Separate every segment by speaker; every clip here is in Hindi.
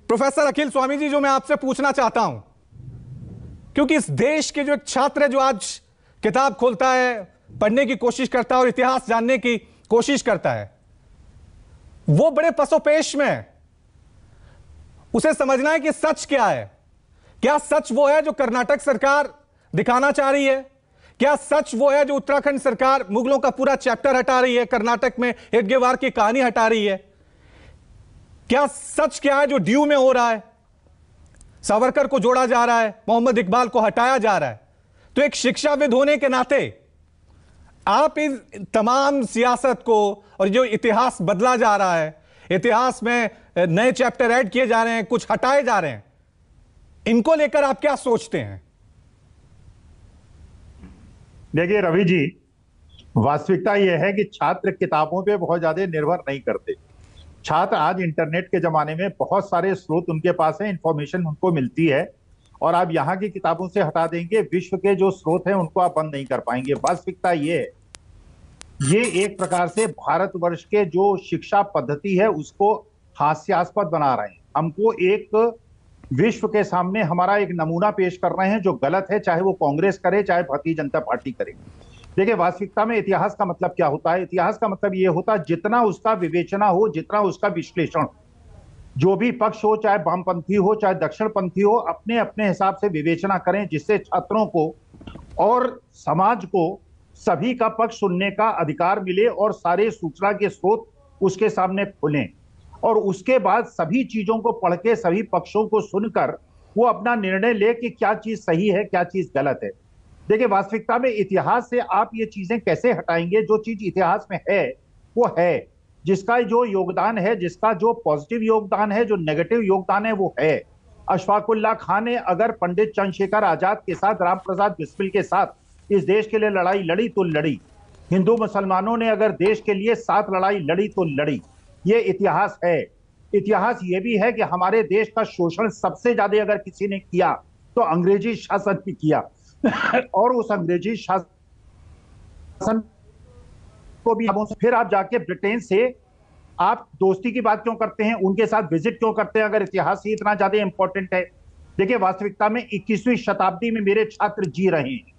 Speaker 1: प्रोफेसर अखिल स्वामी जी, जो मैं आपसे पूछना चाहता हूं, क्योंकि इस देश के जो एक छात्र है जो आज किताब खोलता है, पढ़ने की कोशिश करता है और इतिहास जानने की कोशिश करता है, वो बड़े पसोपेश में है। उसे समझना है कि सच क्या है। क्या सच वो है जो कर्नाटक सरकार दिखाना चाह रही है? क्या सच वो है जो उत्तराखंड सरकार मुगलों का पूरा चैप्टर हटा रही है, कर्नाटक में हेडगेवार की कहानी हटा रही है? क्या सच क्या है जो ड्यू में हो रहा है? सावरकर को जोड़ा जा रहा है, मोहम्मद इकबाल को हटाया जा रहा है। तो एक शिक्षाविद होने के नाते आप इस तमाम सियासत को और जो इतिहास बदला जा रहा है, इतिहास में नए चैप्टर ऐड किए जा रहे हैं, कुछ हटाए जा रहे हैं, इनको लेकर आप क्या सोचते हैं?
Speaker 2: देखिए रवि जी, वास्तविकता यह है कि छात्र किताबों पे बहुत ज्यादा निर्भर नहीं करते। छात्र आज इंटरनेट के जमाने में बहुत सारे स्रोत उनके पास है, इंफॉर्मेशन उनको मिलती है, और आप यहाँ की किताबों से हटा देंगे, विश्व के जो स्रोत हैं उनको आप बंद नहीं कर पाएंगे। वास्तविकता ये है, ये एक प्रकार से भारतवर्ष के जो शिक्षा पद्धति है उसको हास्यास्पद बना रहे हैं। हमको एक विश्व के सामने हमारा एक नमूना पेश कर रहे हैं जो गलत है, चाहे वो कांग्रेस करे चाहे भारतीय जनता पार्टी करे। देखिए वास्तविकता में इतिहास का मतलब क्या होता है? इतिहास का मतलब ये होता है जितना उसका विवेचना हो, जितना उसका विश्लेषण, जो भी पक्ष हो, चाहे वामपंथी हो चाहे दक्षिणपंथी हो, अपने अपने हिसाब से विवेचना करें, जिससे छात्रों को और समाज को सभी का पक्ष सुनने का अधिकार मिले और सारे सूचना के स्रोत उसके सामने खुलें, और उसके बाद सभी चीजों को पढ़ के सभी पक्षों को सुनकर वो अपना निर्णय ले कि क्या चीज सही है क्या चीज गलत है। देखिए वास्तविकता में इतिहास से आप ये चीजें कैसे हटाएंगे? जो चीज इतिहास में है वो है, जिसका जो योगदान है, जिसका जो पॉजिटिव योगदान है, जो नेगेटिव योगदान है वो है। अशफाकुल्लाह खान ने अगर पंडित चंद्रशेखर आजाद के साथ, राम प्रसाद बिस्मिल के साथ इस देश के लिए लड़ाई लड़ी तो लड़ी। हिंदू मुसलमानों ने अगर देश के लिए साथ लड़ाई लड़ी तो लड़ी। ये इतिहास है। इतिहास ये भी है कि हमारे देश का शोषण सबसे ज्यादा अगर किसी ने किया तो अंग्रेजी शासन ने किया और उस अंग्रेजी शासन को भी फिर आप जाके ब्रिटेन से आप दोस्ती की बात क्यों करते हैं, उनके साथ विजिट क्यों करते हैं, अगर इतिहास ही इतना ज्यादा इंपॉर्टेंट है? देखिए वास्तविकता में 21वीं शताब्दी में मेरे छात्र जी रहे हैं।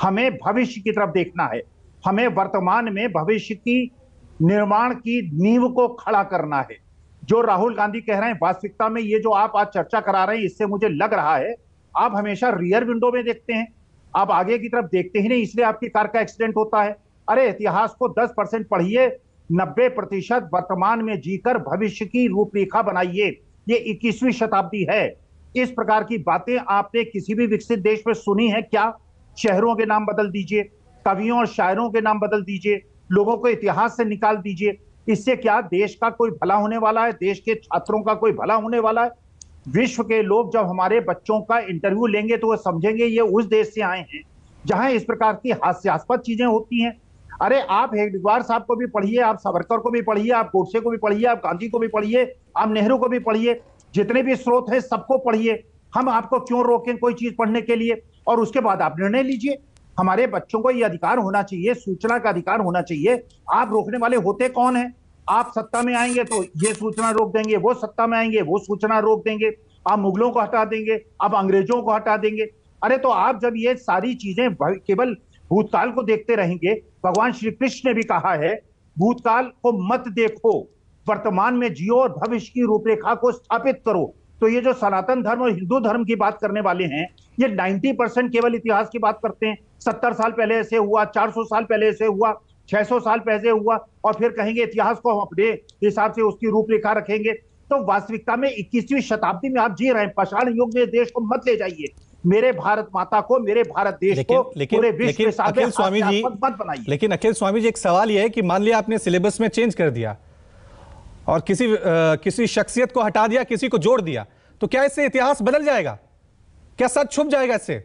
Speaker 2: हमें भविष्य की तरफ देखना है, हमें वर्तमान में भविष्य की निर्माण की नींव को खड़ा करना है। जो राहुल गांधी कह रहे हैं, वास्तविकता में ये जो आप आज चर्चा करा रहे हैं, इससे मुझे लग रहा है आप हमेशा रियर विंडो में देखते हैं, आप आगे की तरफ देखते ही नहीं, इसलिए आपकी कार का एक्सीडेंट होता है। अरे इतिहास को 10% पढ़िए, 90% वर्तमान में जीकर भविष्य की रूपरेखा बनाइए। ये 21वीं शताब्दी है। इस प्रकार की बातें आपने किसी भी विकसित देश में सुनी है क्या? शहरों के नाम बदल दीजिए, कवियों और शायरों के नाम बदल दीजिए, लोगों को इतिहास से निकाल दीजिए। इससे क्या देश का कोई भला होने वाला है? देश के छात्रों का कोई भला होने वाला है? विश्व के लोग जब हमारे बच्चों का इंटरव्यू लेंगे तो वो समझेंगे ये उस देश से आए हैं जहां इस प्रकार की हास्यास्पद चीजें होती हैं। अरे आप हेडगेवार साहब को भी पढ़िए, आप सावरकर को भी पढ़िए, आप गोडसे को भी पढ़िए, आप गांधी को भी पढ़िए, आप नेहरू को भी पढ़िए, जितने भी स्रोत हैं सबको पढ़िए। हम आपको क्यों रोकें कोई चीज पढ़ने के लिए? और उसके बाद आप निर्णय लीजिए। हमारे बच्चों को यह अधिकार होना चाहिए, सूचना का अधिकार होना चाहिए। आप रोकने वाले होते कौन है? आप सत्ता में आएंगे तो ये सूचना रोक देंगे, वो सत्ता में आएंगे वो सूचना रोक देंगे, आप मुगलों को हटा देंगे, आप अंग्रेजों को हटा देंगे। अरे तो आप जब ये सारी चीजें केवल भूतकाल को देखते रहेंगे, भगवान श्री कृष्ण ने भी कहा है भूतकाल को मत देखो, वर्तमान में जियो और भविष्य की रूपरेखा को स्थापित करो। तो ये जो सनातन धर्म और हिंदू धर्म की बात करने वाले हैं, ये 90% केवल इतिहास की बात करते हैं। 70 साल पहले ऐसे हुआ, 400 साल पहले ऐसे हुआ, 600 साल पहले हुआ, और फिर कहेंगे इतिहास को हम अपने हिसाब से उसकी रूपरेखा रखेंगे। तो वास्तविकता में 21वीं शताब्दी में आप जी रहे हैं। पाषाण युग में देश को मत ले जाइए। मेरे भारत माता को, मेरे भारत देश को पूरे विश्व के साथ
Speaker 1: अखिल स्वामी जी
Speaker 2: मत बनाइए।
Speaker 1: लेकिन अखिल स्वामी जी, एक सवाल यह है कि मान लिया आपने सिलेबस में चेंज कर दिया और किसी शख्सियत को हटा दिया, किसी को जोड़ दिया, तो क्या इससे इतिहास बदल जाएगा? क्या सच छुप जाएगा इससे?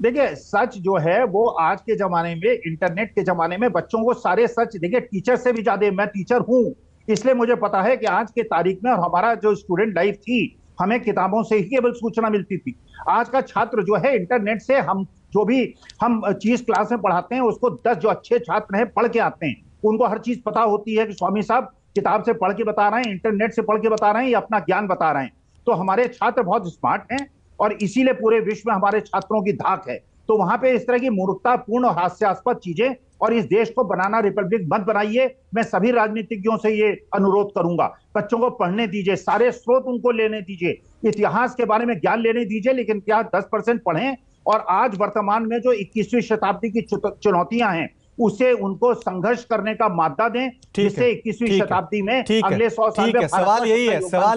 Speaker 2: देखिए सच जो है वो आज के जमाने में, इंटरनेट के जमाने में बच्चों को सारे सच, देखिए टीचर से भी ज्यादा, मैं टीचर हूं इसलिए मुझे पता है कि आज के तारीख में, और हमारा जो स्टूडेंट लाइफ थी, हमें किताबों से ही केवल सूचना मिलती थी। आज का छात्र जो है इंटरनेट से, हम जो भी हम चीज क्लास में पढ़ाते हैं उसको 10 जो अच्छे छात्र हैं पढ़ के आते हैं, उनको हर चीज पता होती है कि स्वामी साहब किताब से पढ़ के बता रहे हैं, इंटरनेट से पढ़ के बता रहे हैं, या अपना ज्ञान बता रहे हैं। तो हमारे छात्र बहुत स्मार्ट हैं और इसीलिए पूरे विश्व में हमारे छात्रों की धाक है। तो वहां पे इस तरह की मूर्खतापूर्ण और हास्यास्पद चीजें और इस देश को बनाना रिपब्लिक मत बनाइए। मैं सभी राजनीतिज्ञों से ये अनुरोध करूंगा, बच्चों को पढ़ने दीजिए, सारे स्रोत उनको लेने दीजिए, इतिहास के बारे में ज्ञान लेने दीजिए, लेकिन इतिहास 10% पढ़ें और आज वर्तमान में जो 21वीं शताब्दी की चुनौतियां हैं उसे उनको संघर्ष करने का मादा दें, जिससे 21वीं शताब्दी में अगले 100 साल में
Speaker 1: सवाल यही है, सवाल